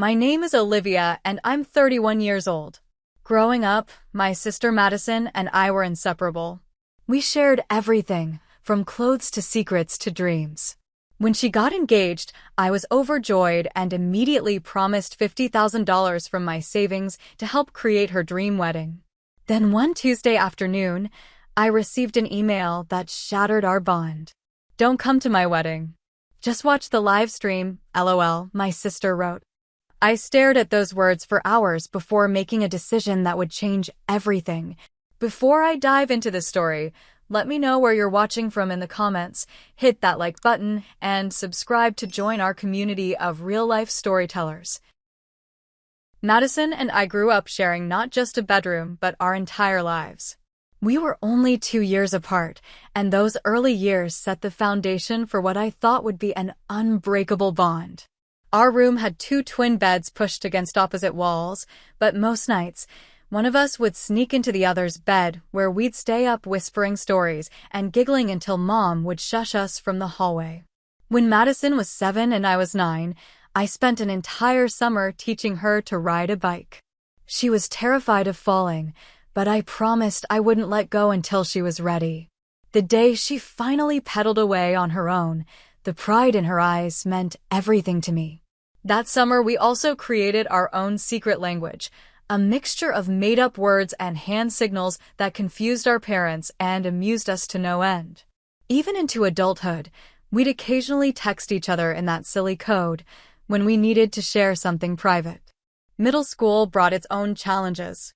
My name is Olivia, and I'm 31 years old. Growing up, my sister Madison and I were inseparable. We shared everything, from clothes to secrets to dreams. When she got engaged, I was overjoyed and immediately promised $50,000 from my savings to help create her dream wedding. Then one Tuesday afternoon, I received an email that shattered our bond. "Don't come to my wedding. Just watch the live stream, LOL," my sister wrote. I stared at those words for hours before making a decision that would change everything. Before I dive into the story, let me know where you're watching from in the comments, hit that like button, and subscribe to join our community of real-life storytellers. Madison and I grew up sharing not just a bedroom, but our entire lives. We were only 2 years apart, and those early years set the foundation for what I thought would be an unbreakable bond. Our room had 2 twin beds pushed against opposite walls, but most nights, one of us would sneak into the other's bed, where we'd stay up whispering stories and giggling until Mom would shush us from the hallway. When Madison was 7 and I was 9, I spent an entire summer teaching her to ride a bike. She was terrified of falling, but I promised I wouldn't let go until she was ready. The day she finally pedaled away on her own, the pride in her eyes meant everything to me. That summer, we also created our own secret language, a mixture of made-up words and hand signals that confused our parents and amused us to no end. Even into adulthood, we'd occasionally text each other in that silly code when we needed to share something private. Middle school brought its own challenges.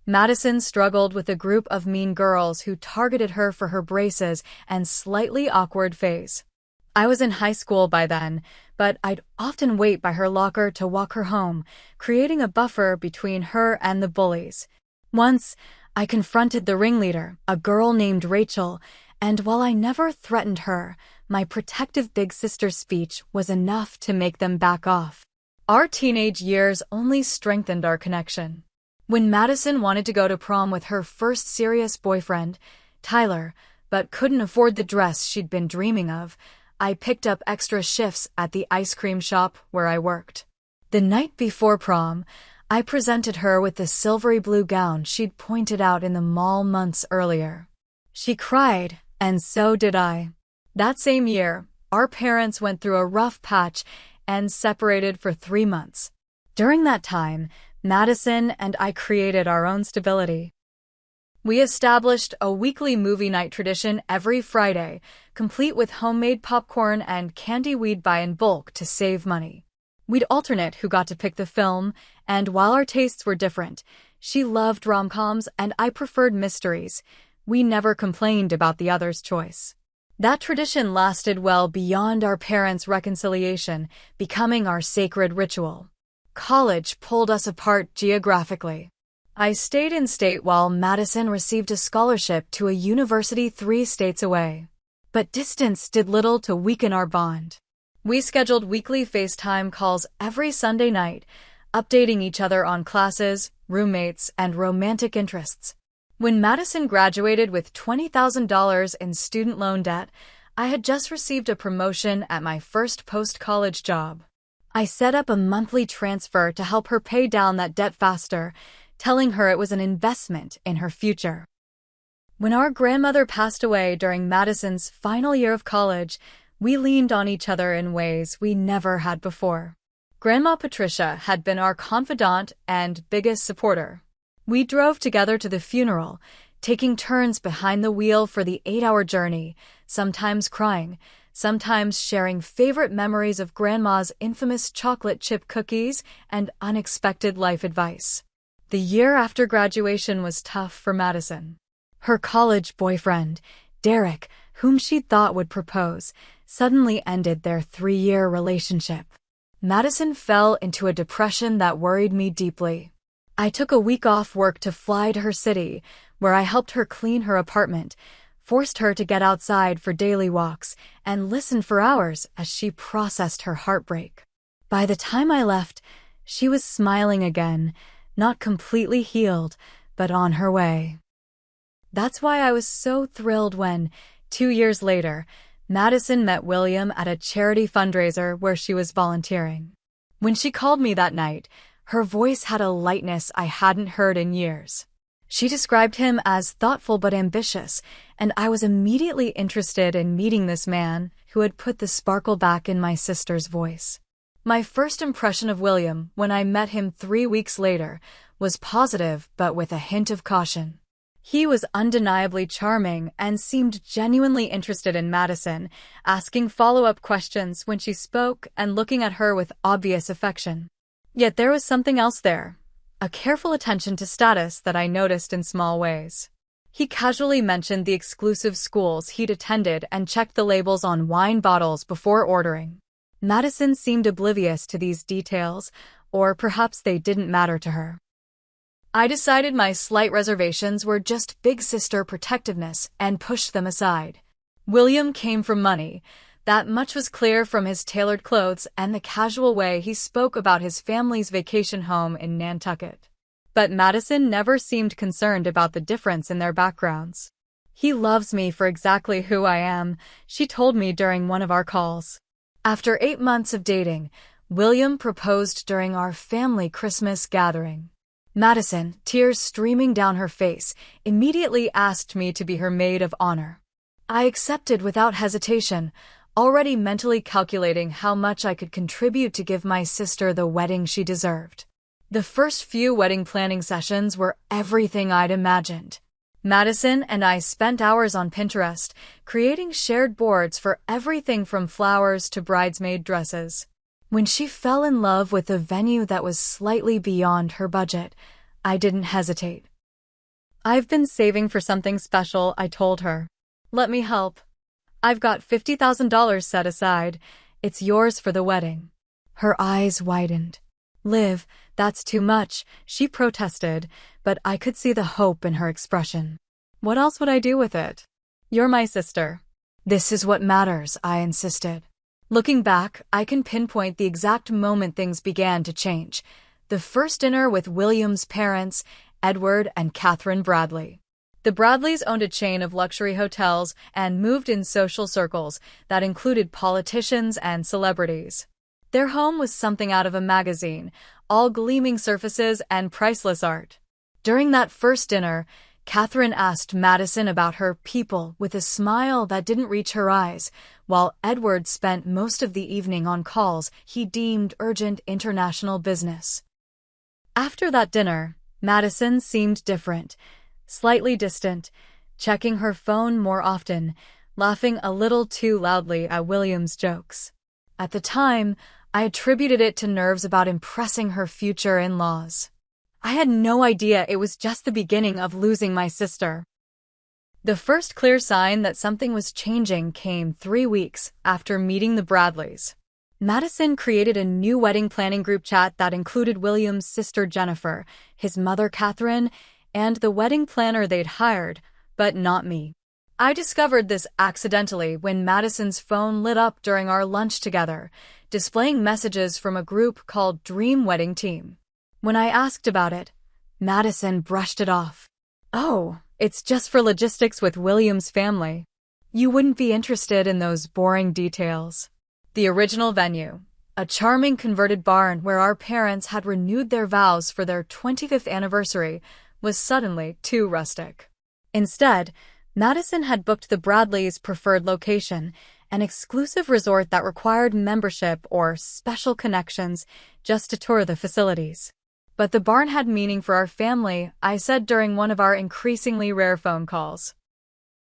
Madison struggled with a group of mean girls who targeted her for her braces and slightly awkward phase. I was in high school by then, but I'd often wait by her locker to walk her home, creating a buffer between her and the bullies. Once, I confronted the ringleader, a girl named Rachel, and while I never threatened her, my protective big sister speech was enough to make them back off. Our teenage years only strengthened our connection. When Madison wanted to go to prom with her first serious boyfriend, Tyler, but couldn't afford the dress she'd been dreaming of, I picked up extra shifts at the ice cream shop where I worked. The night before prom, I presented her with the silvery blue gown she'd pointed out in the mall months earlier. She cried, and so did I. That same year, our parents went through a rough patch and separated for 3 months. During that time, Madison and I created our own stability. We established a weekly movie night tradition every Friday, complete with homemade popcorn and candy we'd buy in bulk to save money. We'd alternate who got to pick the film, and while our tastes were different, she loved rom-coms and I preferred mysteries. We never complained about the other's choice. That tradition lasted well beyond our parents' reconciliation, becoming our sacred ritual. College pulled us apart geographically. I stayed in state while Madison received a scholarship to a university 3 states away. But distance did little to weaken our bond. We scheduled weekly FaceTime calls every Sunday night, updating each other on classes, roommates, and romantic interests. When Madison graduated with $20,000 in student loan debt, I had just received a promotion at my first post-college job. I set up a monthly transfer to help her pay down that debt faster, telling her it was an investment in her future. When our grandmother passed away during Madison's final year of college, we leaned on each other in ways we never had before. Grandma Patricia had been our confidant and biggest supporter. We drove together to the funeral, taking turns behind the wheel for the 8-hour journey, sometimes crying, sometimes sharing favorite memories of Grandma's infamous chocolate chip cookies and unexpected life advice. The year after graduation was tough for Madison. Her college boyfriend, Derek, whom she thought would propose, suddenly ended their 3-year relationship. Madison fell into a depression that worried me deeply. I took a week off work to fly to her city, where I helped her clean her apartment, forced her to get outside for daily walks, and listened for hours as she processed her heartbreak. By the time I left, she was smiling again, not completely healed, but on her way. That's why I was so thrilled when, 2 years later, Madison met William at a charity fundraiser where she was volunteering. When she called me that night, her voice had a lightness I hadn't heard in years. She described him as thoughtful but ambitious, and I was immediately interested in meeting this man who had put the sparkle back in my sister's voice. My first impression of William when I met him 3 weeks later was positive but with a hint of caution. He was undeniably charming and seemed genuinely interested in Madison, asking follow-up questions when she spoke and looking at her with obvious affection. Yet there was something else there, a careful attention to status that I noticed in small ways. He casually mentioned the exclusive schools he'd attended and checked the labels on wine bottles before ordering. Madison seemed oblivious to these details, or perhaps they didn't matter to her. I decided my slight reservations were just big sister protectiveness and pushed them aside. William came from money. That much was clear from his tailored clothes and the casual way he spoke about his family's vacation home in Nantucket. But Madison never seemed concerned about the difference in their backgrounds. "He loves me for exactly who I am," she told me during one of our calls. After 8 months of dating, William proposed during our family Christmas gathering. Madison, tears streaming down her face, immediately asked me to be her maid of honor. I accepted without hesitation, already mentally calculating how much I could contribute to give my sister the wedding she deserved. The first few wedding planning sessions were everything I'd imagined. Madison and I spent hours on Pinterest, creating shared boards for everything from flowers to bridesmaid dresses. When she fell in love with a venue that was slightly beyond her budget, I didn't hesitate. "I've been saving for something special," I told her. "Let me help. I've got $50,000 set aside. It's yours for the wedding." Her eyes widened. "Liv, that's too much," she protested, but I could see the hope in her expression. "What else would I do with it? You're my sister." "This is what matters," I insisted. Looking back, I can pinpoint the exact moment things began to change. The first dinner with William's parents, Edward and Catherine Bradley. The Bradleys owned a chain of luxury hotels and moved in social circles that included politicians and celebrities. Their home was something out of a magazine, all gleaming surfaces and priceless art. During that first dinner, Catherine asked Madison about her people with a smile that didn't reach her eyes, while Edward spent most of the evening on calls he deemed urgent international business. After that dinner, Madison seemed different, slightly distant, checking her phone more often, laughing a little too loudly at William's jokes. At the time, I attributed it to nerves about impressing her future in-laws. I had no idea it was just the beginning of losing my sister. The first clear sign that something was changing came 3 weeks after meeting the Bradleys. Madison created a new wedding planning group chat that included William's sister Jennifer, his mother Catherine, and the wedding planner they'd hired, but not me. I discovered this accidentally when Madison's phone lit up during our lunch together, displaying messages from a group called Dream Wedding Team. When I asked about it, Madison brushed it off. "Oh, it's just for logistics with William's family. You wouldn't be interested in those boring details." The original venue, a charming converted barn where our parents had renewed their vows for their 25th anniversary, was suddenly too rustic. Instead, Madison had booked the Bradleys' preferred location, an exclusive resort that required membership or special connections just to tour the facilities. "But the barn had meaning for our family," I said during one of our increasingly rare phone calls.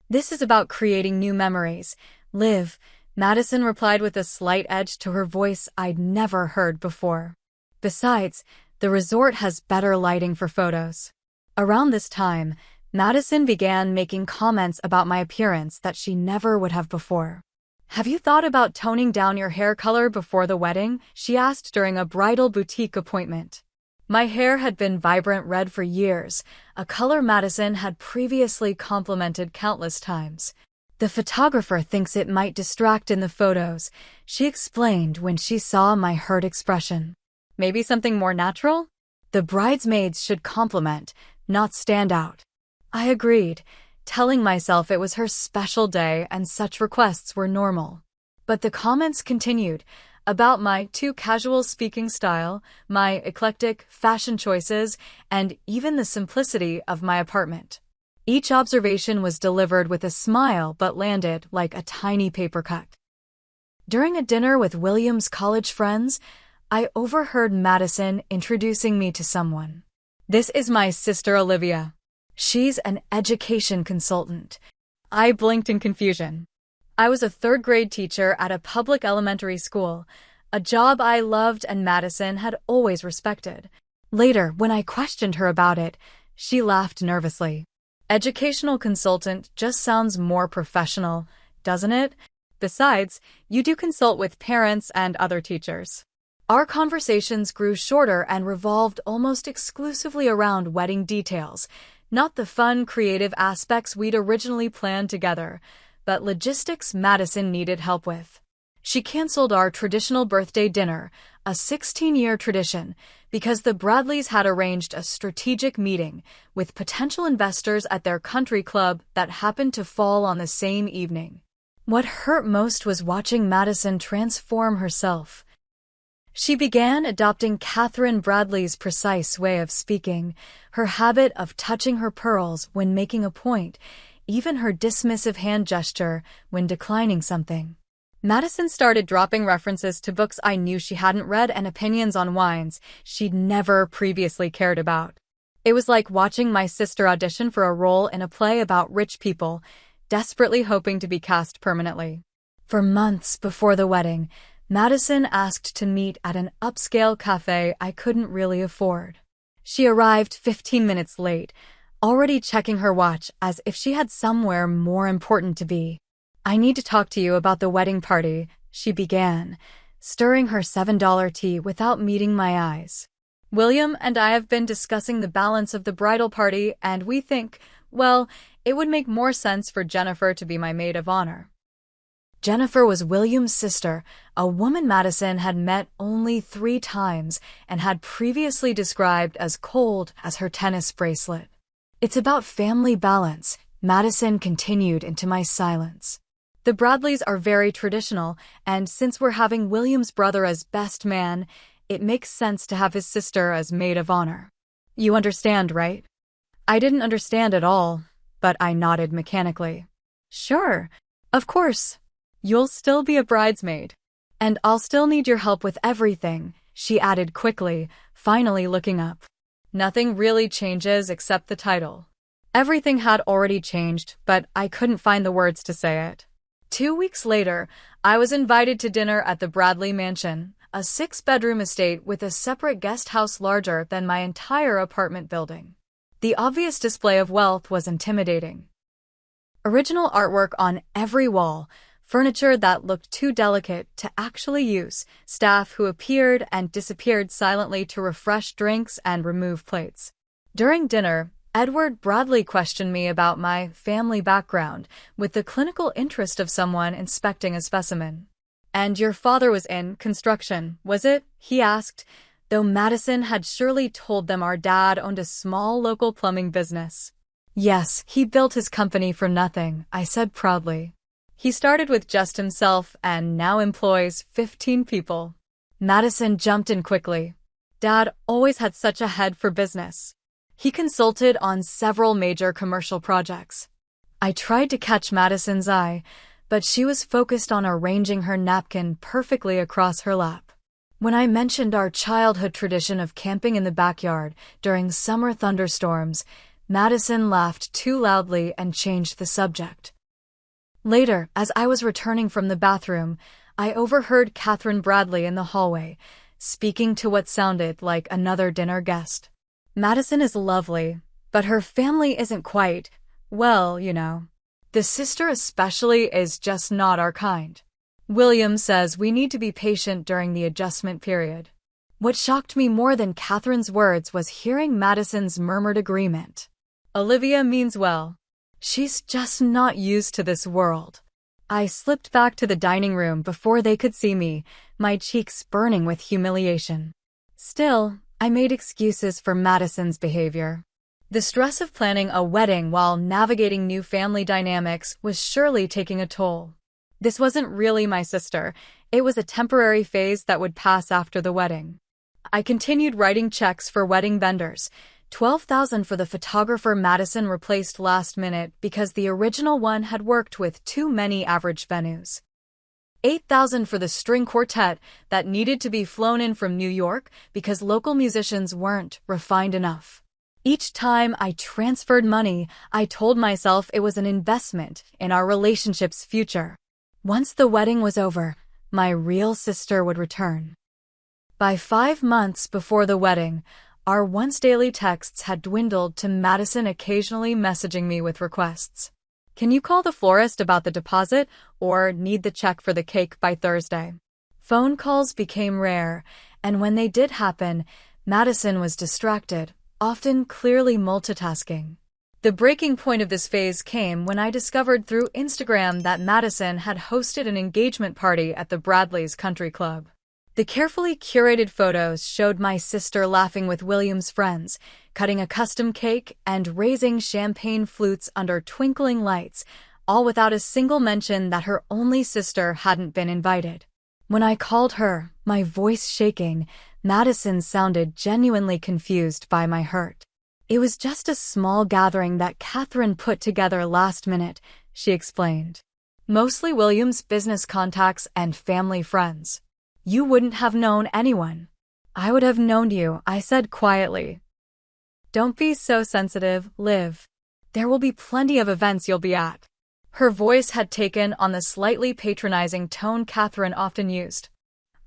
"This is about creating new memories. Liv," Madison replied with a slight edge to her voice I'd never heard before. "Besides, the resort has better lighting for photos." Around this time, Madison began making comments about my appearance that she never would have before. "Have you thought about toning down your hair color before the wedding?" she asked during a bridal boutique appointment. My hair had been vibrant red for years, a color Madison had previously complimented countless times. "The photographer thinks it might distract in the photos," she explained when she saw my hurt expression. "Maybe something more natural?" "The bridesmaids should complement, not stand out." I agreed, telling myself it was her special day and such requests were normal. But the comments continued. about my too casual speaking style, my eclectic fashion choices, and even the simplicity of my apartment. Each observation was delivered with a smile but landed like a tiny paper cut. During a dinner with William's college friends, I overheard Madison introducing me to someone. "This is my sister Olivia. She's an education consultant." I blinked in confusion. I was a third-grade teacher at a public elementary school, a job I loved and Madison had always respected. Later, when I questioned her about it, she laughed nervously. "Educational consultant just sounds more professional, doesn't it? Besides, you do consult with parents and other teachers." Our conversations grew shorter and revolved almost exclusively around wedding details, not the fun, creative aspects we'd originally planned together, but logistics Madison needed help with. She canceled our traditional birthday dinner, a 16-year tradition, because the Bradleys had arranged a strategic meeting with potential investors at their country club that happened to fall on the same evening. What hurt most was watching Madison transform herself. She began adopting Catherine Bradley's precise way of speaking, her habit of touching her pearls when making a point, even her dismissive hand gesture when declining something. Madison started dropping references to books I knew she hadn't read and opinions on wines she'd never previously cared about. It was like watching my sister audition for a role in a play about rich people, desperately hoping to be cast permanently. For months before the wedding, Madison asked to meet at an upscale cafe I couldn't really afford. She arrived 15 minutes late, already checking her watch as if she had somewhere more important to be. "I need to talk to you about the wedding party," she began, stirring her $7 tea without meeting my eyes. "William and I have been discussing the balance of the bridal party, and we think, well, it would make more sense for Jennifer to be my maid of honor." Jennifer was William's sister, a woman Madison had met only 3 times and had previously described as cold as her tennis bracelet. "It's about family balance," Madison continued into my silence. "The Bradleys are very traditional, and since we're having William's brother as best man, it makes sense to have his sister as maid of honor. You understand, right?" I didn't understand at all, but I nodded mechanically. "Sure, of course. You'll still be a bridesmaid. And I'll still need your help with everything," she added quickly, finally looking up. Nothing really changes except the title. Everything had already changed, but I couldn't find the words to say it. 2 weeks later, I was invited to dinner at the Bradley Mansion, a 6-bedroom estate with a separate guest house larger than my entire apartment building. The obvious display of wealth was intimidating. Original artwork on every wall, furniture that looked too delicate to actually use, staff who appeared and disappeared silently to refresh drinks and remove plates. During dinner, Edward Bradley questioned me about my family background with the clinical interest of someone inspecting a specimen. "And your father was in construction, was it?" he asked, though Madison had surely told them our dad owned a small local plumbing business. "Yes, he built his company for nothing," I said proudly. "He started with just himself and now employs 15 people. Madison jumped in quickly. "Dad always had such a head for business. He consulted on several major commercial projects." I tried to catch Madison's eye, but she was focused on arranging her napkin perfectly across her lap. When I mentioned our childhood tradition of camping in the backyard during summer thunderstorms, Madison laughed too loudly and changed the subject. Later, as I was returning from the bathroom, I overheard Catherine Bradley in the hallway, speaking to what sounded like another dinner guest. "Madison is lovely, but her family isn't quite, well, you know. The sister especially is just not our kind. William says we need to be patient during the adjustment period." What shocked me more than Catherine's words was hearing Madison's murmured agreement. "Olivia means well. She's just not used to this world." I slipped back to the dining room before they could see me, my cheeks burning with humiliation. Still, I made excuses for Madison's behavior. The stress of planning a wedding while navigating new family dynamics was surely taking a toll. This wasn't really my sister. It was a temporary phase that would pass after the wedding. I continued writing checks for wedding vendors. 12,000 for the photographer Madison replaced last minute because the original one had worked with too many average venues. 8,000 for the string quartet that needed to be flown in from New York because local musicians weren't refined enough. Each time I transferred money, I told myself it was an investment in our relationship's future. Once the wedding was over, my real sister would return. By 5 months before the wedding, our once daily texts had dwindled to Madison occasionally messaging me with requests. Can you call the florist about the deposit or need the check for the cake by Thursday? Phone calls became rare, and when they did happen, Madison was distracted, often clearly multitasking. The breaking point of this phase came when I discovered through Instagram that Madison had hosted an engagement party at the Bradleys Country Club. The carefully curated photos showed my sister laughing with William's friends, cutting a custom cake and raising champagne flutes under twinkling lights, all without a single mention that her only sister hadn't been invited. When I called her, my voice shaking, Madison sounded genuinely confused by my hurt. It was just a small gathering that Catherine put together last minute, she explained. Mostly William's business contacts and family friends. You wouldn't have known anyone. I would have known you, I said quietly. Don't be so sensitive, Liv. There will be plenty of events you'll be at. Her voice had taken on the slightly patronizing tone Catherine often used.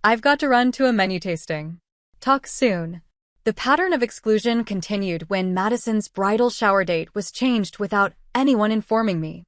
I've got to run to a menu tasting. Talk soon. The pattern of exclusion continued when Madison's bridal shower date was changed without anyone informing me.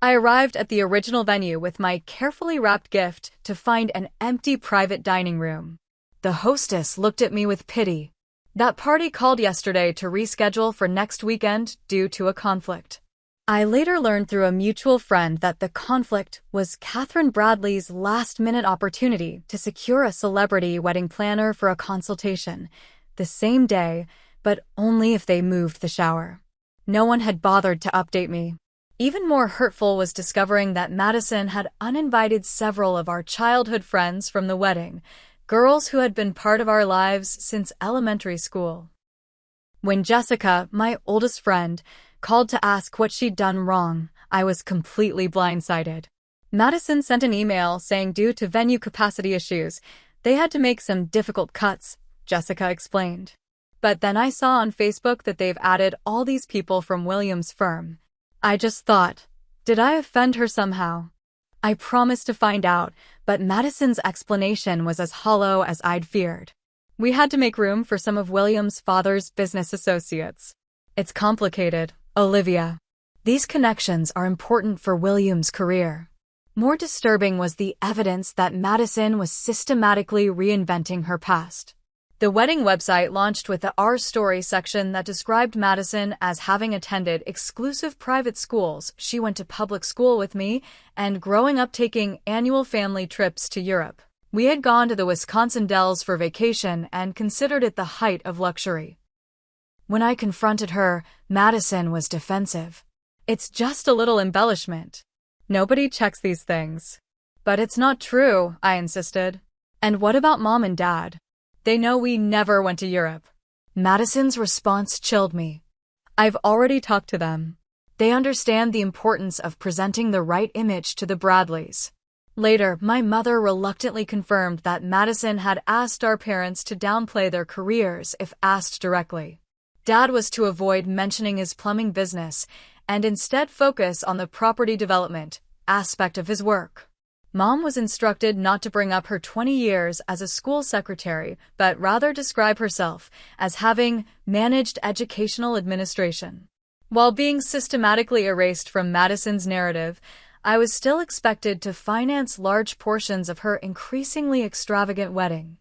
I arrived at the original venue with my carefully wrapped gift to find an empty private dining room. The hostess looked at me with pity. That party called yesterday to reschedule for next weekend due to a conflict. I later learned through a mutual friend that the conflict was Catherine Bradley's last-minute opportunity to secure a celebrity wedding planner for a consultation the same day, but only if they moved the shower. No one had bothered to update me. Even more hurtful was discovering that Madison had uninvited several of our childhood friends from the wedding, girls who had been part of our lives since elementary school. When Jessica, my oldest friend, called to ask what she'd done wrong, I was completely blindsided. Madison sent an email saying due to venue capacity issues, they had to make some difficult cuts, Jessica explained. But then I saw on Facebook that they've added all these people from William's firm. I just thought, did I offend her somehow? I promised to find out, but Madison's explanation was as hollow as I'd feared. We had to make room for some of William's father's business associates. It's complicated, Olivia. These connections are important for William's career. More disturbing was the evidence that Madison was systematically reinventing her past. The wedding website launched with the Our Story section that described Madison as having attended exclusive private schools, she went to public school with me, and growing up taking annual family trips to Europe. We had gone to the Wisconsin Dells for vacation and considered it the height of luxury. When I confronted her, Madison was defensive. It's just a little embellishment. Nobody checks these things. But it's not true, I insisted. And what about Mom and Dad? They know we never went to Europe. Madison's response chilled me. I've already talked to them. They understand the importance of presenting the right image to the Bradleys. Later, my mother reluctantly confirmed that Madison had asked our parents to downplay their careers if asked directly. Dad was to avoid mentioning his plumbing business and instead focus on the property development aspect of his work. Mom was instructed not to bring up her 20 years as a school secretary, but rather describe herself as having managed educational administration. While being systematically erased from Madison's narrative, I was still expected to finance large portions of her increasingly extravagant wedding.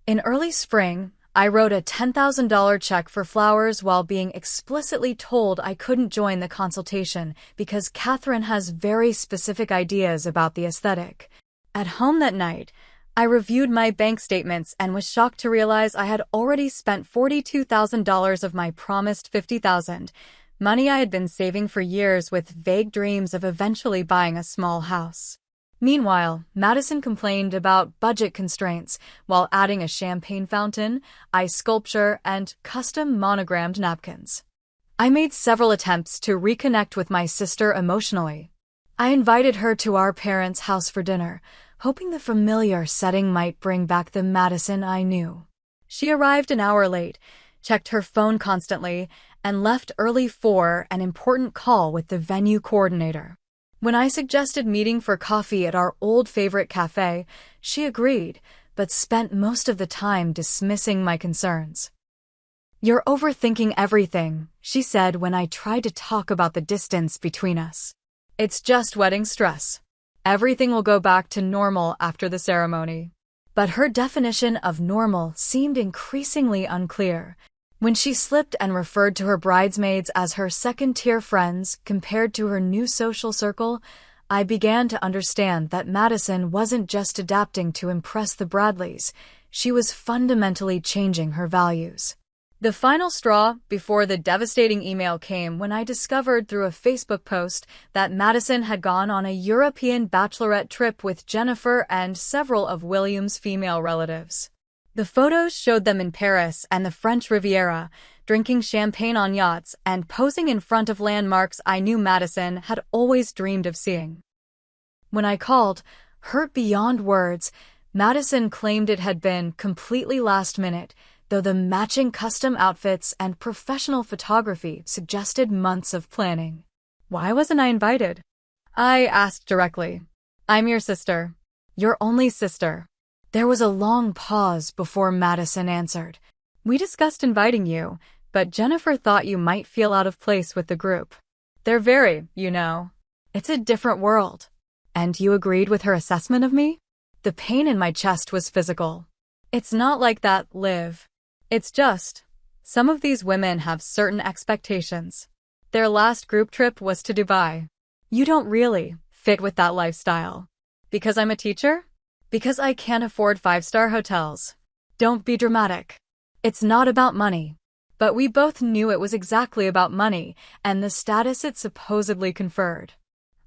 In early spring, I wrote a $10,000 check for flowers while being explicitly told I couldn't join the consultation because Catherine has very specific ideas about the aesthetic. At home that night, I reviewed my bank statements and was shocked to realize I had already spent $42,000 of my promised $50,000, money I had been saving for years with vague dreams of eventually buying a small house. Meanwhile, Madison complained about budget constraints while adding a champagne fountain, ice sculpture, and custom monogrammed napkins. I made several attempts to reconnect with my sister emotionally. I invited her to our parents' house for dinner, hoping the familiar setting might bring back the Madison I knew. She arrived an hour late, checked her phone constantly, and left early for an important call with the venue coordinator. When I suggested meeting for coffee at our old favorite cafe, she agreed, but spent most of the time dismissing my concerns. "You're overthinking everything," she said when I tried to talk about the distance between us. "It's just wedding stress. Everything will go back to normal after the ceremony." But her definition of normal seemed increasingly unclear. When she slipped and referred to her bridesmaids as her second-tier friends compared to her new social circle, I began to understand that Madison wasn't just adapting to impress the Bradleys, she was fundamentally changing her values. The final straw before the devastating email came when I discovered through a Facebook post that Madison had gone on a European bachelorette trip with Jennifer and several of William's female relatives. The photos showed them in Paris and the French Riviera, drinking champagne on yachts and posing in front of landmarks I knew Madison had always dreamed of seeing. When I called, hurt beyond words, Madison claimed it had been completely last minute, though the matching custom outfits and professional photography suggested months of planning. "Why wasn't I invited?" I asked directly. "I'm your sister. Your only sister." There was a long pause before Madison answered. "We discussed inviting you, but Jennifer thought you might feel out of place with the group. They're very, it's a different world." "And you agreed with her assessment of me?" The pain in my chest was physical. "It's not like that, Liv. It's just, some of these women have certain expectations. Their last group trip was to Dubai. You don't really fit with that lifestyle." "Because I'm a teacher? Because I can't afford 5-star hotels." "Don't be dramatic. It's not about money." But we both knew it was exactly about money and the status it supposedly conferred.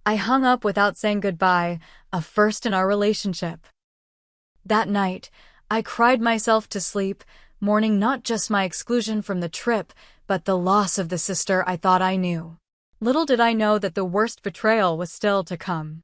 I hung up without saying goodbye, a first in our relationship. That night, I cried myself to sleep, mourning not just my exclusion from the trip, but the loss of the sister I thought I knew. Little did I know that the worst betrayal was still to come.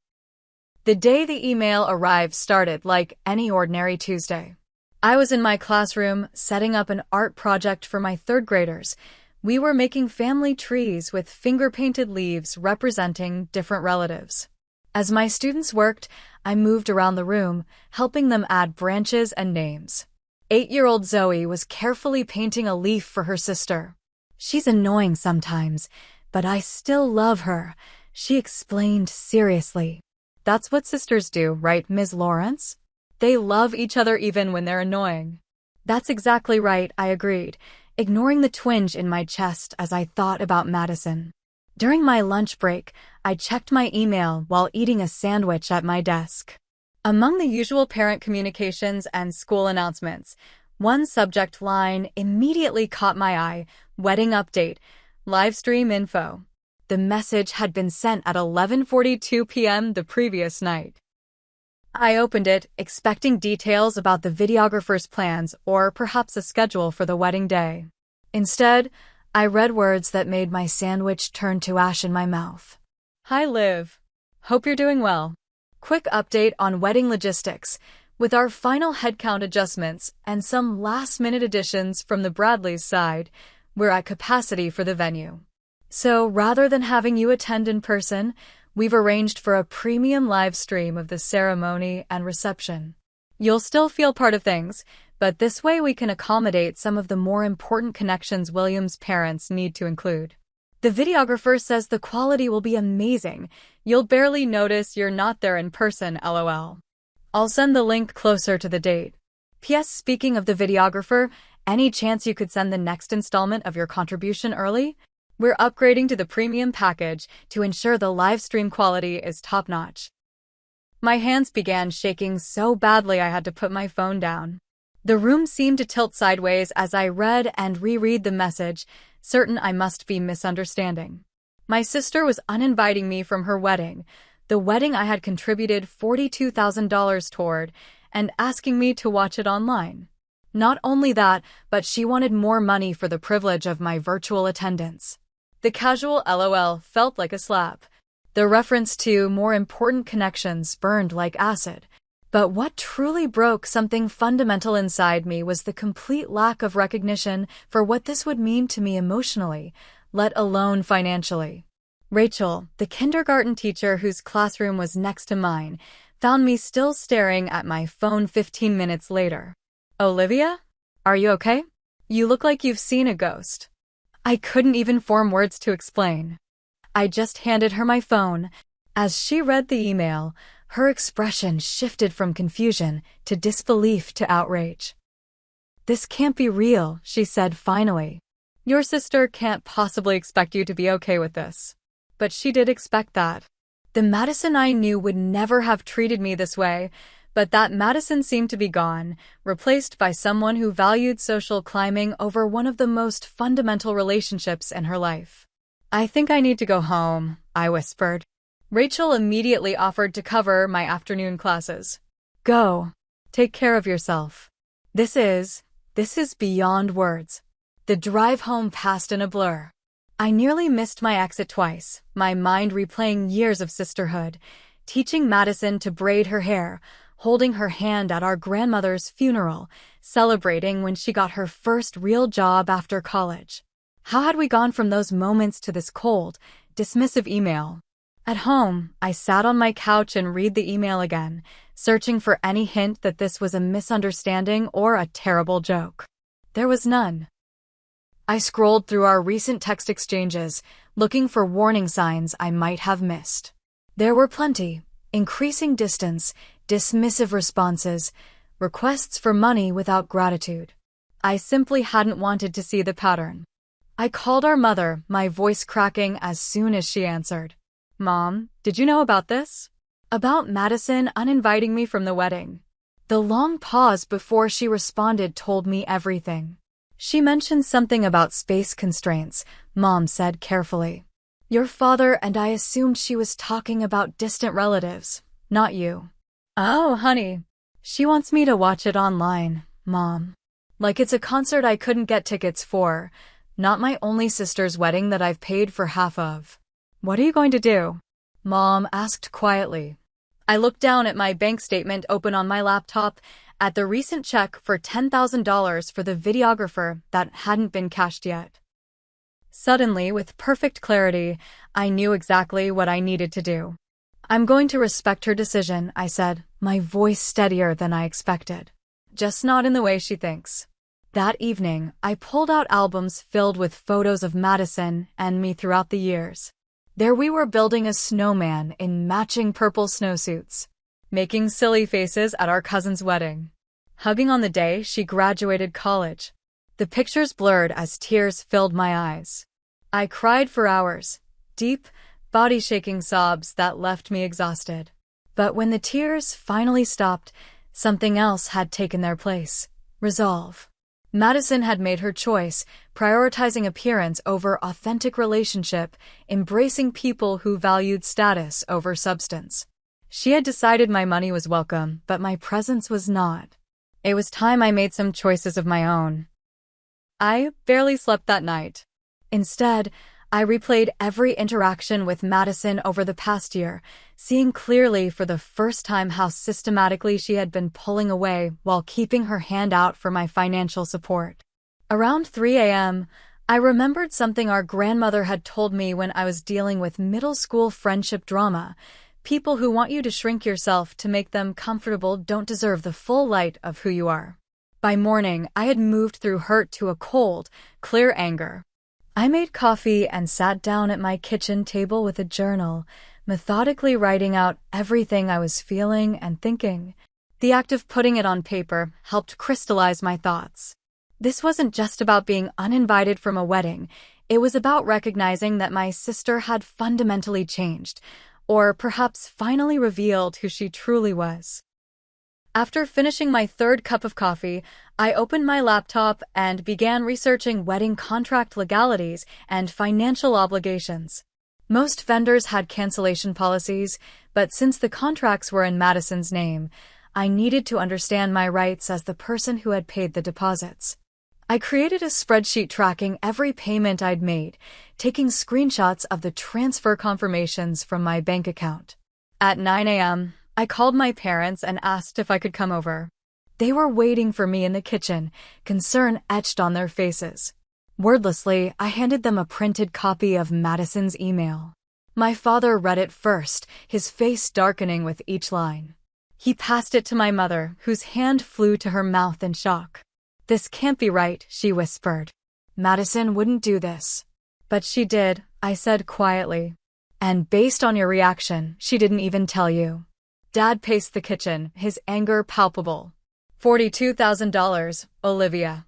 The day the email arrived started like any ordinary Tuesday. I was in my classroom, setting up an art project for my third graders. We were making family trees with finger-painted leaves representing different relatives. As my students worked, I moved around the room, helping them add branches and names. 8-year-old Zoe was carefully painting a leaf for her sister. "She's annoying sometimes, but I still love her," she explained seriously. "That's what sisters do, right, Ms. Lawrence? They love each other even when they're annoying." "That's exactly right," I agreed, ignoring the twinge in my chest as I thought about Madison. During my lunch break, I checked my email while eating a sandwich at my desk. Among the usual parent communications and school announcements, one subject line immediately caught my eye: wedding update, livestream info. The message had been sent at 11:42 p.m. the previous night. I opened it, expecting details about the videographer's plans or perhaps a schedule for the wedding day. Instead, I read words that made my sandwich turn to ash in my mouth. "Hi, Liv. Hope you're doing well. Quick update on wedding logistics. With our final headcount adjustments and some last-minute additions from the Bradleys' side, we're at capacity for the venue. So rather than having you attend in person, we've arranged for a premium live stream of the ceremony and reception. You'll still feel part of things, but this way we can accommodate some of the more important connections William's parents need to include. The videographer says the quality will be amazing. You'll barely notice you're not there in person, LOL. I'll send the link closer to the date. P.S. Speaking of the videographer, any chance you could send the next installment of your contribution early? We're upgrading to the premium package to ensure the live stream quality is top-notch." My hands began shaking so badly I had to put my phone down. The room seemed to tilt sideways as I read and reread the message, certain I must be misunderstanding. My sister was uninviting me from her wedding, the wedding I had contributed $42,000 toward, and asking me to watch it online. Not only that, but she wanted more money for the privilege of my virtual attendance. The casual LOL felt like a slap. The reference to more important connections burned like acid. But what truly broke something fundamental inside me was the complete lack of recognition for what this would mean to me emotionally, let alone financially. Rachel, the kindergarten teacher whose classroom was next to mine, found me still staring at my phone 15 minutes later. "Olivia? Are you okay? You look like you've seen a ghost." I couldn't even form words to explain. I just handed her my phone. As she read the email, her expression shifted from confusion to disbelief to outrage. "This can't be real," she said finally. "Your sister can't possibly expect you to be okay with this." But she did expect that. The Madison I knew would never have treated me this way, but that Madison seemed to be gone, replaced by someone who valued social climbing over one of the most fundamental relationships in her life. "I think I need to go home," I whispered. Rachel immediately offered to cover my afternoon classes. "Go. Take care of yourself." This is beyond words. The drive home passed in a blur. I nearly missed my exit twice, my mind replaying years of sisterhood, teaching Madison to braid her hair, holding her hand at our grandmother's funeral, celebrating when she got her first real job after college. How had we gone from those moments to this cold, dismissive email? At home, I sat on my couch and read the email again, searching for any hint that this was a misunderstanding or a terrible joke. There was none. I scrolled through our recent text exchanges, looking for warning signs I might have missed. There were plenty: increasing distance, dismissive responses, requests for money without gratitude. I simply hadn't wanted to see the pattern. I called our mother, my voice cracking as soon as she answered. "Mom, did you know about this?" About Madison uninviting me from the wedding. The long pause before she responded told me everything. She mentioned something about space constraints, Mom said carefully. "Your father," and I assumed she was talking about distant relatives, not you. "Oh, honey. She wants me to watch it online, Mom. Like it's a concert I couldn't get tickets for, not my only sister's wedding that I've paid for half of." "What are you going to do?" Mom asked quietly. I looked down at my bank statement open on my laptop, at the recent check for $10,000 for the videographer that hadn't been cashed yet. Suddenly, with perfect clarity, I knew exactly what I needed to do. "I'm going to respect her decision," I said, my voice steadier than I expected. "Just not in the way she thinks." That evening, I pulled out albums filled with photos of Madison and me throughout the years. There we were building a snowman in matching purple snowsuits, making silly faces at our cousin's wedding, hugging on the day she graduated college. The pictures blurred as tears filled my eyes. I cried for hours, deep, body-shaking sobs that left me exhausted. But when the tears finally stopped, something else had taken their place: resolve. Madison had made her choice, prioritizing appearance over authentic relationship, embracing people who valued status over substance. She had decided my money was welcome, but my presence was not. It was time I made some choices of my own. I barely slept that night. Instead, I replayed every interaction with Madison over the past year, seeing clearly for the first time how systematically she had been pulling away while keeping her hand out for my financial support. Around 3 a.m., I remembered something our grandmother had told me when I was dealing with middle school friendship drama. People who want you to shrink yourself to make them comfortable don't deserve the full light of who you are. By morning, I had moved through hurt to a cold, clear anger. I made coffee and sat down at my kitchen table with a journal, methodically writing out everything I was feeling and thinking. The act of putting it on paper helped crystallize my thoughts. This wasn't just about being uninvited from a wedding. It was about recognizing that my sister had fundamentally changed, or perhaps finally revealed who she truly was. After finishing my third cup of coffee, I opened my laptop and began researching wedding contract legalities and financial obligations. Most vendors had cancellation policies, but since the contracts were in Madison's name, I needed to understand my rights as the person who had paid the deposits. I created a spreadsheet tracking every payment I'd made, taking screenshots of the transfer confirmations from my bank account. At 9 a.m., I called my parents and asked if I could come over. They were waiting for me in the kitchen, concern etched on their faces. Wordlessly, I handed them a printed copy of Madison's email. My father read it first, his face darkening with each line. He passed it to my mother, whose hand flew to her mouth in shock. "This can't be right," she whispered. "Madison wouldn't do this." "But she did," I said quietly. "And based on your reaction, she didn't even tell you." Dad paced the kitchen, his anger palpable. $42,000, Olivia.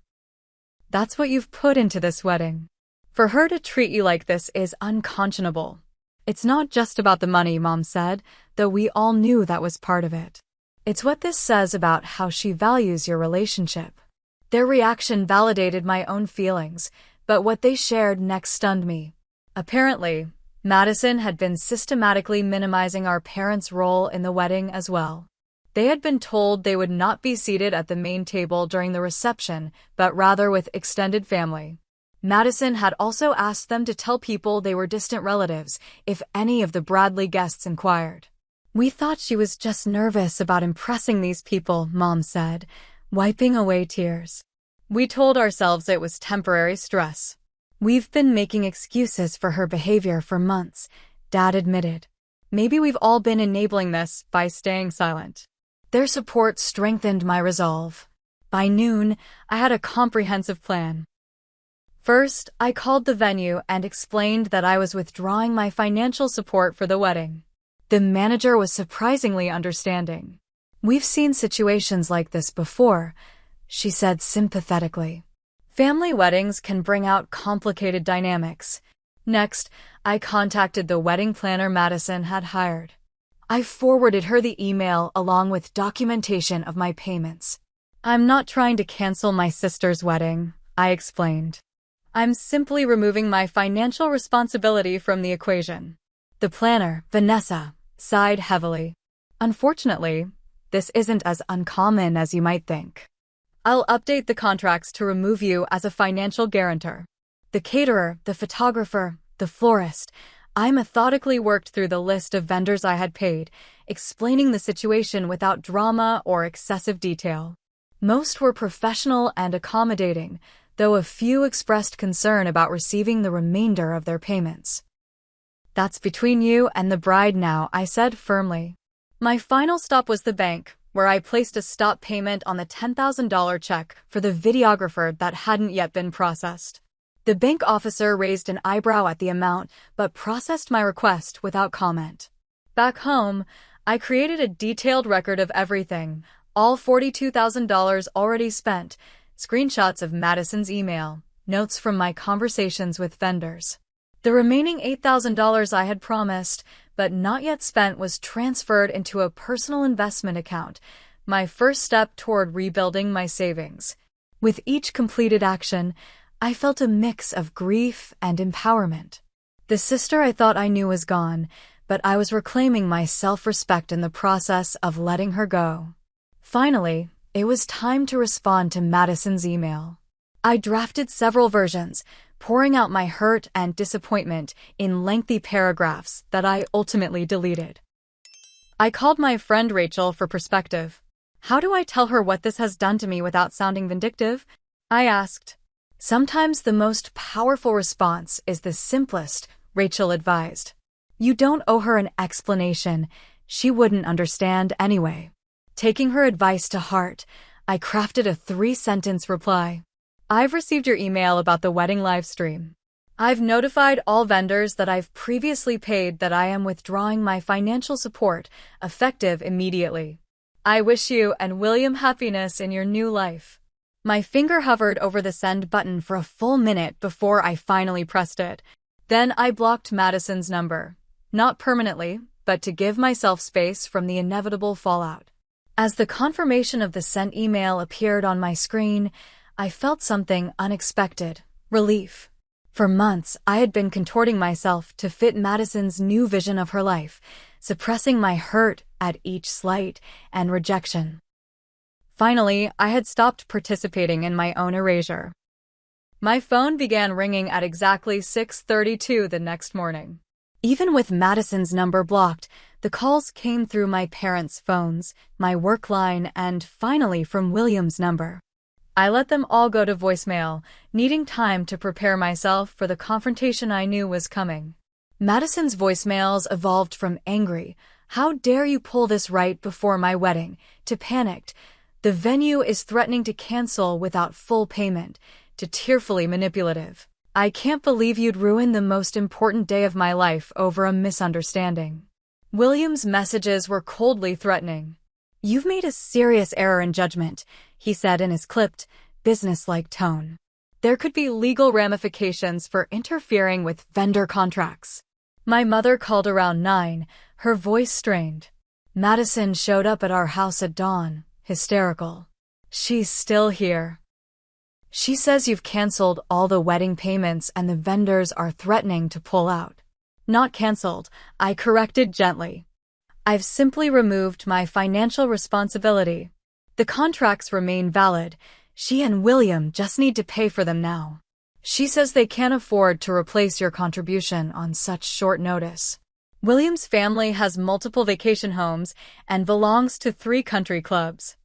That's what you've put into this wedding. For her to treat you like this is unconscionable. It's not just about the money, Mom said, though we all knew that was part of it. It's what this says about how she values your relationship. Their reaction validated my own feelings, but what they shared next stunned me. Apparently, Madison had been systematically minimizing our parents' role in the wedding as well. They had been told they would not be seated at the main table during the reception, but rather with extended family. Madison had also asked them to tell people they were distant relatives if any of the Bradley guests inquired. "We thought she was just nervous about impressing these people," Mom said, wiping away tears. "We told ourselves it was temporary stress. We've been making excuses for her behavior for months," Dad admitted. "Maybe we've all been enabling this by staying silent." Their support strengthened my resolve. By noon, I had a comprehensive plan. First, I called the venue and explained that I was withdrawing my financial support for the wedding. The manager was surprisingly understanding. "We've seen situations like this before," she said sympathetically. "Family weddings can bring out complicated dynamics." Next, I contacted the wedding planner Madison had hired. I forwarded her the email along with documentation of my payments. "I'm not trying to cancel my sister's wedding," I explained. "I'm simply removing my financial responsibility from the equation." The planner, Vanessa, sighed heavily. "Unfortunately, this isn't as uncommon as you might think. I'll update the contracts to remove you as a financial guarantor." The caterer, the photographer, the florist, I methodically worked through the list of vendors I had paid, explaining the situation without drama or excessive detail. Most were professional and accommodating, though a few expressed concern about receiving the remainder of their payments. "That's between you and the bride now," I said firmly. My final stop was the bank, where I placed a stop payment on the $10,000 check for the videographer that hadn't yet been processed. The bank officer raised an eyebrow at the amount, but processed my request without comment. Back home, I created a detailed record of everything, all $42,000 already spent, screenshots of Madison's email, notes from my conversations with vendors. The remaining $8,000 I had promised, but not yet spent, was transferred into a personal investment account, my first step toward rebuilding my savings. With each completed action, I felt a mix of grief and empowerment. The sister I thought I knew was gone, but I was reclaiming my self-respect in the process of letting her go. Finally, it was time to respond to Madison's email. I drafted several versions, pouring out my hurt and disappointment in lengthy paragraphs that I ultimately deleted. I called my friend Rachel for perspective. "How do I tell her what this has done to me without sounding vindictive?" I asked. "Sometimes the most powerful response is the simplest," Rachel advised. "You don't owe her an explanation. She wouldn't understand anyway." Taking her advice to heart, I crafted a 3-sentence reply. "I've received your email about the wedding livestream. I've notified all vendors that I've previously paid that I am withdrawing my financial support, effective immediately. I wish you and William happiness in your new life." My finger hovered over the send button for a full minute before I finally pressed it. Then I blocked Madison's number. Not permanently, but to give myself space from the inevitable fallout. As the confirmation of the sent email appeared on my screen, I felt something unexpected: relief. For months, I had been contorting myself to fit Madison's new vision of her life, suppressing my hurt at each slight and rejection. Finally, I had stopped participating in my own erasure. My phone began ringing at exactly 6:32 the next morning. Even with Madison's number blocked, the calls came through my parents' phones, my work line, and finally from William's number. I let them all go to voicemail, needing time to prepare myself for the confrontation I knew was coming. Madison's voicemails evolved from angry, "How dare you pull this right before my wedding?" to panicked, "The venue is threatening to cancel without full payment," to tearfully manipulative, "I can't believe you'd ruin the most important day of my life over a misunderstanding." William's messages were coldly threatening. "You've made a serious error in judgment," he said in his clipped, business-like tone. "There could be legal ramifications for interfering with vendor contracts." My mother called around 9, her voice strained. "Madison showed up at our house at dawn, hysterical. She's still here. She says you've canceled all the wedding payments and the vendors are threatening to pull out." "Not canceled," I corrected gently. "I've simply removed my financial responsibility. The contracts remain valid. She and William just need to pay for them now. She says they can't afford to replace your contribution on such short notice. William's family has multiple vacation homes and belongs to 3 country clubs.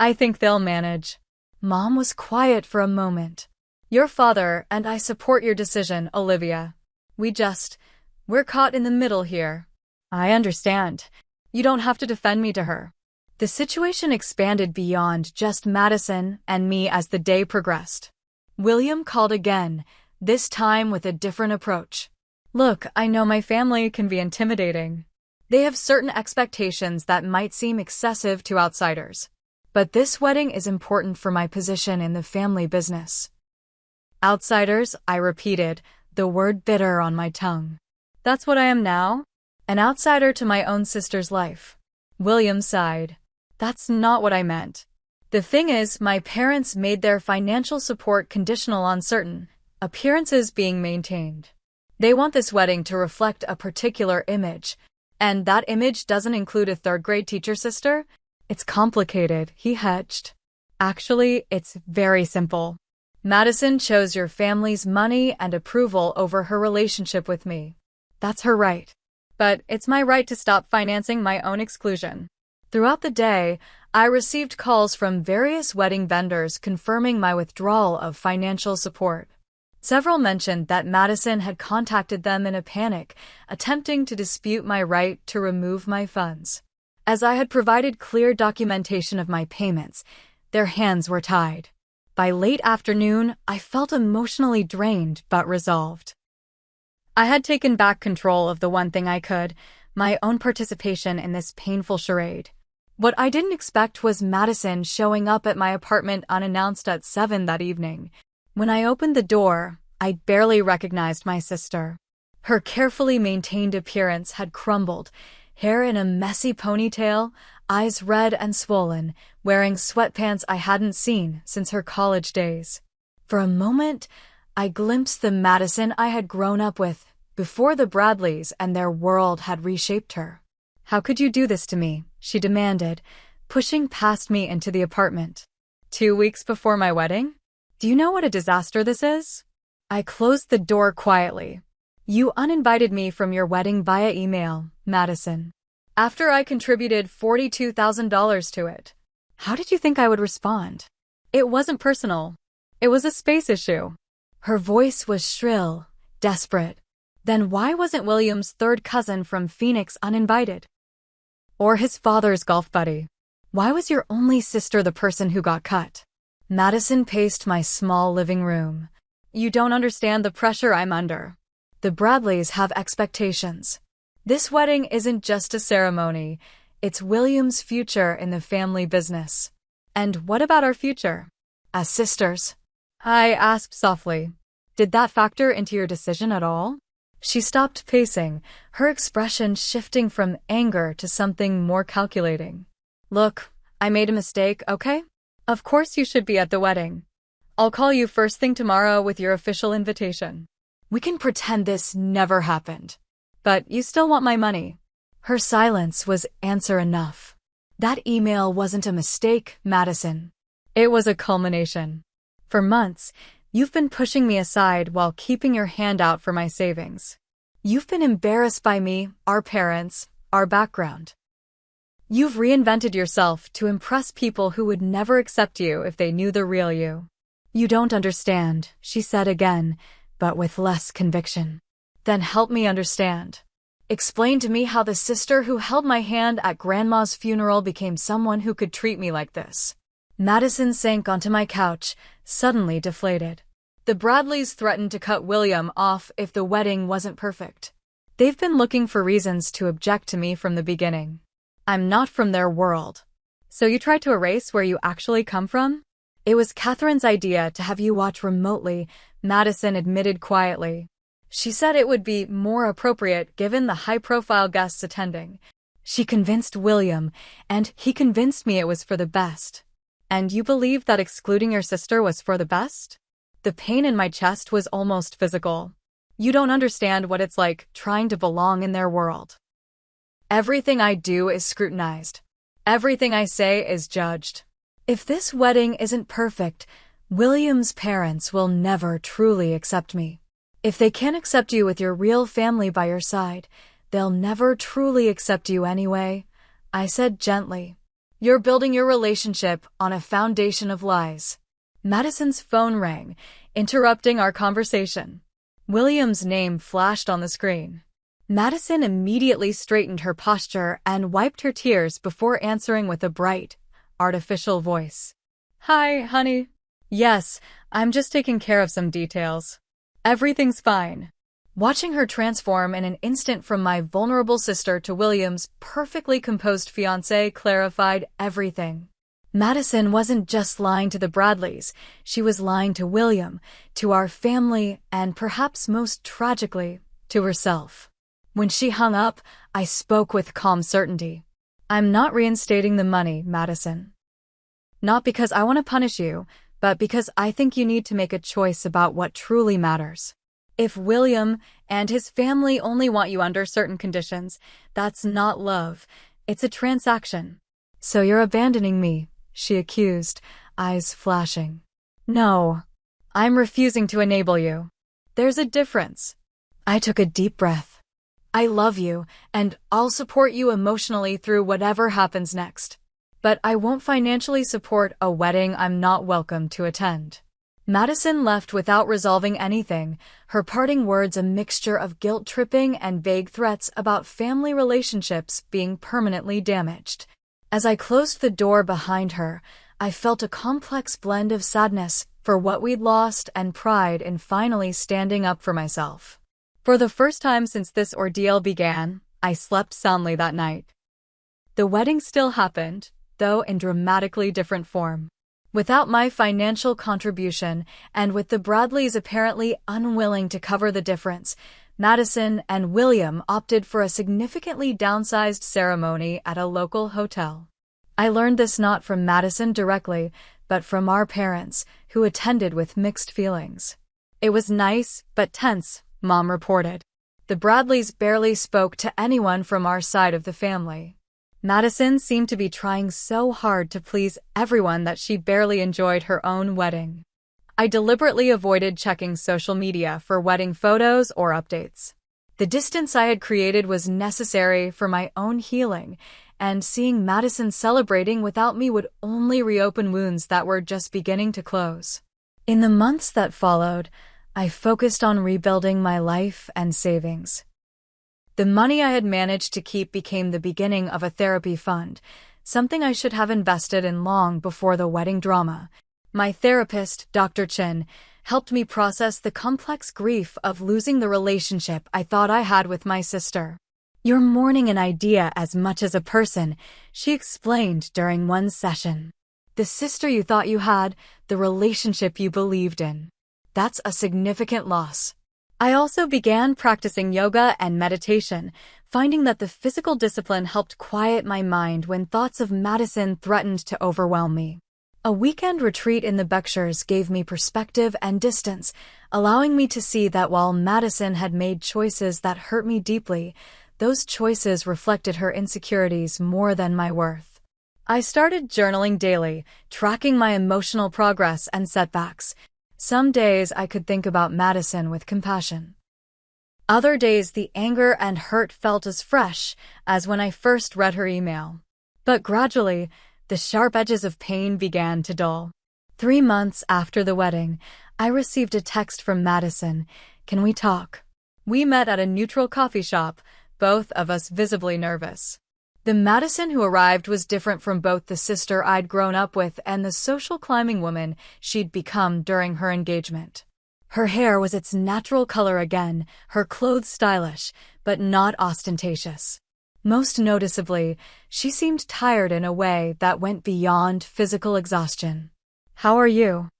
I think they'll manage." Mom was quiet for a moment. "Your father and I support your decision, Olivia. We're caught in the middle here." "I understand. You don't have to defend me to her." The situation expanded beyond just Madison and me as the day progressed. William called again, this time with a different approach. "Look, I know my family can be intimidating. They have certain expectations that might seem excessive to outsiders. But this wedding is important for my position in the family business." "Outsiders," I repeated, the word bitter on my tongue. "That's what I am now? An outsider to my own sister's life." William sighed. "That's not what I meant. The thing is, my parents made their financial support conditional on certain appearances being maintained. They want this wedding to reflect a particular image, and that image doesn't include a third-grade teacher sister. It's complicated," he hedged. "Actually, it's very simple. Madison chose your family's money and approval over her relationship with me. That's her right. But it's my right to stop financing my own exclusion." Throughout the day, I received calls from various wedding vendors confirming my withdrawal of financial support. Several mentioned that Madison had contacted them in a panic, attempting to dispute my right to remove my funds. As I had provided clear documentation of my payments, their hands were tied. By late afternoon, I felt emotionally drained but resolved. I had taken back control of the one thing I could, my own participation in this painful charade. What I didn't expect was Madison showing up at my apartment unannounced at 7 that evening. When I opened the door, I barely recognized my sister. Her carefully maintained appearance had crumbled, hair in a messy ponytail, eyes red and swollen, wearing sweatpants I hadn't seen since her college days. For a moment, I glimpsed the Madison I had grown up with before the Bradleys and their world had reshaped her. "How could you do this to me?" she demanded, pushing past me into the apartment. 2 weeks before my wedding? Do you know what a disaster this is? I closed the door quietly. "You uninvited me from your wedding via email, Madison. After I contributed $42,000 to it. How did you think I would respond? It wasn't personal. It was a space issue." Her voice was shrill, desperate. "Then why wasn't William's third cousin from Phoenix uninvited? Or his father's golf buddy? Why was your only sister the person who got cut?" Madison paced my small living room. "You don't understand the pressure I'm under. The Bradleys have expectations. This wedding isn't just a ceremony, it's William's future in the family business. And what about our future? As sisters?" I asked softly. "Did that factor into your decision at all?" She stopped pacing, her expression shifting from anger to something more calculating. "Look, I made a mistake, okay? Of course you should be at the wedding. I'll call you first thing tomorrow with your official invitation." We can pretend this never happened. But you still want my money." Her silence was answer enough. That email wasn't a mistake, Madison. It was a culmination. For months, you've been pushing me aside while keeping your hand out for my savings. You've been embarrassed by me, our parents, our background. You've reinvented yourself to impress people who would never accept you if they knew the real you. "You don't understand," she said again, but with less conviction. "Then help me understand. Explain to me how the sister who held my hand at Grandma's funeral became someone who could treat me like this." Madison sank onto my couch, suddenly deflated. "The Bradleys threatened to cut William off if the wedding wasn't perfect. They've been looking for reasons to object to me from the beginning. I'm not from their world." "So you tried to erase where you actually come from?" "It was Catherine's idea to have you watch remotely," Madison admitted quietly. "She said it would be more appropriate given the high-profile guests attending. She convinced William, and he convinced me it was for the best." "And you believed that excluding your sister was for the best?" The pain in my chest was almost physical. "You don't understand what it's like trying to belong in their world. Everything I do is scrutinized. Everything I say is judged. If this wedding isn't perfect, William's parents will never truly accept me. If they can't accept you with your real family by your side, they'll never truly accept you anyway," I said gently. "You're building your relationship on a foundation of lies." Madison's phone rang, interrupting our conversation. William's name flashed on the screen. Madison immediately straightened her posture and wiped her tears before answering with a bright, artificial voice. "Hi, honey. Yes, I'm just taking care of some details. Everything's fine." Watching her transform in an instant from my vulnerable sister to William's perfectly composed fiancé clarified everything. Madison wasn't just lying to the Bradleys, she was lying to William, to our family, and perhaps most tragically, to herself. When she hung up, I spoke with calm certainty. "I'm not reinstating the money, Madison. Not because I want to punish you, but because I think you need to make a choice about what truly matters. If William and his family only want you under certain conditions, that's not love, it's a transaction." "So you're abandoning me," she accused, eyes flashing. "No, I'm refusing to enable you. There's a difference." I took a deep breath. "I love you, and I'll support you emotionally through whatever happens next. But I won't financially support a wedding I'm not welcome to attend." Madison left without resolving anything, her parting words a mixture of guilt-tripping and vague threats about family relationships being permanently damaged. As I closed the door behind her, I felt a complex blend of sadness for what we'd lost and pride in finally standing up for myself. For the first time since this ordeal began, I slept soundly that night. The wedding still happened, though in dramatically different form. Without my financial contribution, and with the Bradleys apparently unwilling to cover the difference, Madison and William opted for a significantly downsized ceremony at a local hotel. I learned this not from Madison directly, but from our parents, who attended with mixed feelings. "It was nice, but tense," Mom reported. "The Bradleys barely spoke to anyone from our side of the family." Madison seemed to be trying so hard to please everyone that she barely enjoyed her own wedding. I deliberately avoided checking social media for wedding photos or updates. The distance I had created was necessary for my own healing, and seeing Madison celebrating without me would only reopen wounds that were just beginning to close. In the months that followed, I focused on rebuilding my life and savings. The money I had managed to keep became the beginning of a therapy fund, something I should have invested in long before the wedding drama. My therapist, Dr. Chin, helped me process the complex grief of losing the relationship I thought I had with my sister. "You're mourning an idea as much as a person," she explained during one session. "The sister you thought you had, the relationship you believed in. That's a significant loss." I also began practicing yoga and meditation, finding that the physical discipline helped quiet my mind when thoughts of Madison threatened to overwhelm me. A weekend retreat in the Berkshires gave me perspective and distance. allowing me to see that while Madison had made choices that hurt me deeply, those choices reflected her insecurities more than my worth. I started journaling daily, tracking my emotional progress and setbacks. Some days I could think about Madison with compassion. Other days the anger and hurt felt as fresh as when I first read her email. But gradually, the sharp edges of pain began to dull. 3 months after the wedding, I received a text from Madison. "Can we talk?" We met at a neutral coffee shop, both of us visibly nervous. The Madison who arrived was different from both the sister I'd grown up with and the social climbing woman she'd become during her engagement. Her hair was its natural color again, her clothes stylish, but not ostentatious. Most noticeably, she seemed tired in a way that went beyond physical exhaustion. "How are you?"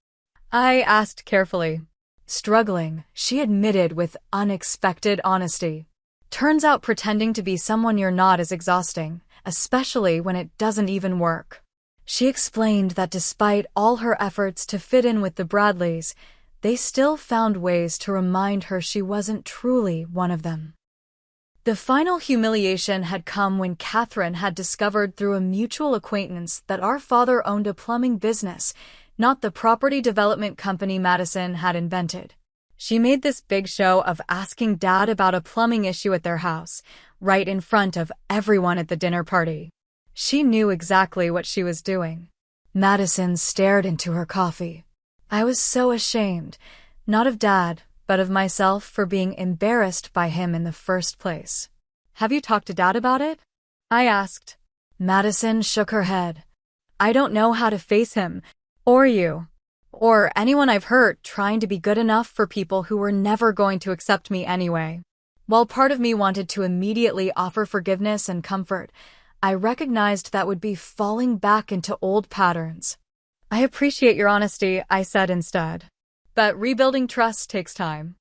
I asked carefully. "Struggling," she admitted with unexpected honesty. "Turns out pretending to be someone you're not is exhausting, especially when it doesn't even work." She explained that despite all her efforts to fit in with the Bradleys, they still found ways to remind her she wasn't truly one of them. The final humiliation had come when Catherine had discovered through a mutual acquaintance that our father owned a plumbing business, not the property development company Madison had invented. She made this big show of asking Dad about a plumbing issue at their house, right in front of everyone at the dinner party. She knew exactly what she was doing. Madison stared into her coffee. I was so ashamed, not of Dad, but of myself for being embarrassed by him in the first place. "Have you talked to Dad about it?" I asked. Madison shook her head. "I don't know how to face him, or you, or anyone I've hurt trying to be good enough for people who were never going to accept me anyway." While part of me wanted to immediately offer forgiveness and comfort, I recognized that would be falling back into old patterns. "I appreciate your honesty," I said instead. "But rebuilding trust takes time.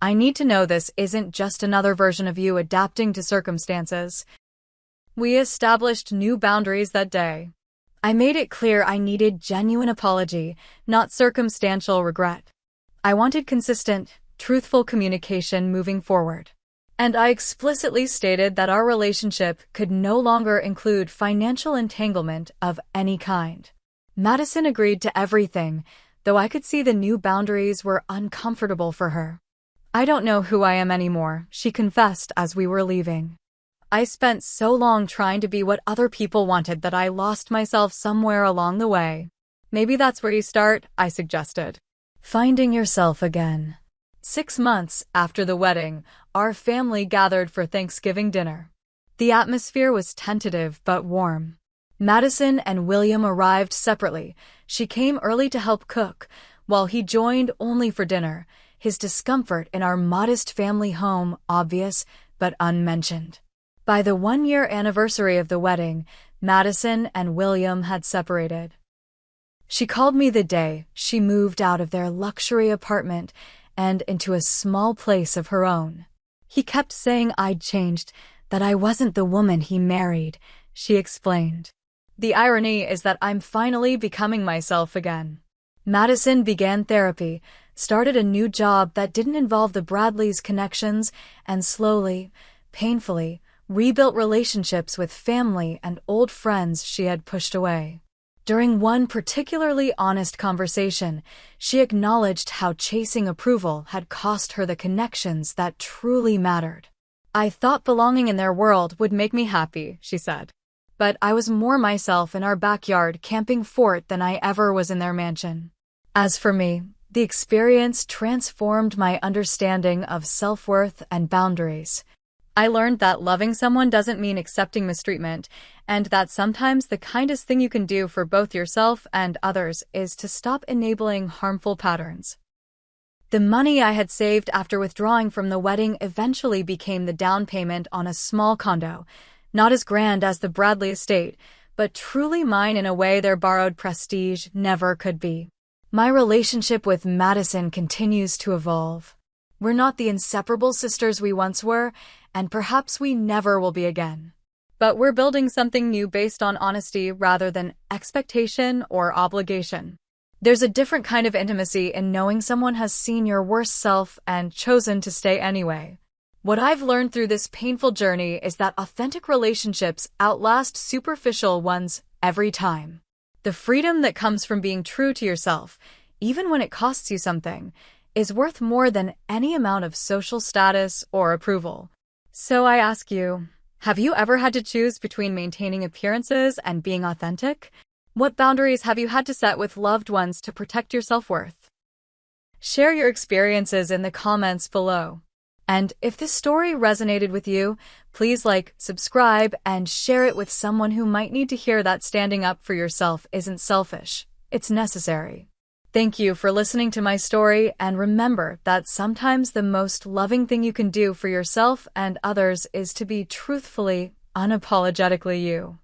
I need to know this isn't just another version of you adapting to circumstances." We established new boundaries that day. I made it clear I needed genuine apology, not circumstantial regret. I wanted consistent, truthful communication moving forward. And I explicitly stated that our relationship could no longer include financial entanglement of any kind. Madison agreed to everything, though I could see the new boundaries were uncomfortable for her. "I don't know who I am anymore," she confessed as we were leaving. "I spent so long trying to be what other people wanted that I lost myself somewhere along the way." "Maybe that's where you start," I suggested. "Finding yourself again." 6 months after the wedding, our family gathered for Thanksgiving dinner. The atmosphere was tentative but warm. Madison and William arrived separately. She came early to help cook, while he joined only for dinner, his discomfort in our modest family home obvious but unmentioned. By the 1-year anniversary of the wedding, Madison and William had separated. She called me the day she moved out of their luxury apartment and into a small place of her own. "He kept saying I'd changed, that I wasn't the woman he married," she explained. "The irony is that I'm finally becoming myself again." Madison began therapy, started a new job that didn't involve the Bradleys' connections, and slowly, painfully, rebuilt relationships with family and old friends she had pushed away. During one particularly honest conversation, she acknowledged how chasing approval had cost her the connections that truly mattered. "I thought belonging in their world would make me happy," she said. "But I was more myself in our backyard camping fort than I ever was in their mansion." As for me, the experience transformed my understanding of self-worth and boundaries. I learned that loving someone doesn't mean accepting mistreatment, and that sometimes the kindest thing you can do for both yourself and others is to stop enabling harmful patterns. The money I had saved after withdrawing from the wedding eventually became the down payment on a small condo, not as grand as the Bradley estate, but truly mine in a way their borrowed prestige never could be. My relationship with Madison continues to evolve. We're not the inseparable sisters we once were, and perhaps we never will be again. But we're building something new based on honesty rather than expectation or obligation. There's a different kind of intimacy in knowing someone has seen your worst self and chosen to stay anyway. What I've learned through this painful journey is that authentic relationships outlast superficial ones every time. The freedom that comes from being true to yourself, even when it costs you something, is worth more than any amount of social status or approval. So I ask you, have you ever had to choose between maintaining appearances and being authentic? What boundaries have you had to set with loved ones to protect your self-worth? Share your experiences in the comments below. And if this story resonated with you, please like, subscribe, and share it with someone who might need to hear that standing up for yourself isn't selfish, it's necessary. Thank you for listening to my story, and remember that sometimes the most loving thing you can do for yourself and others is to be truthfully, unapologetically you.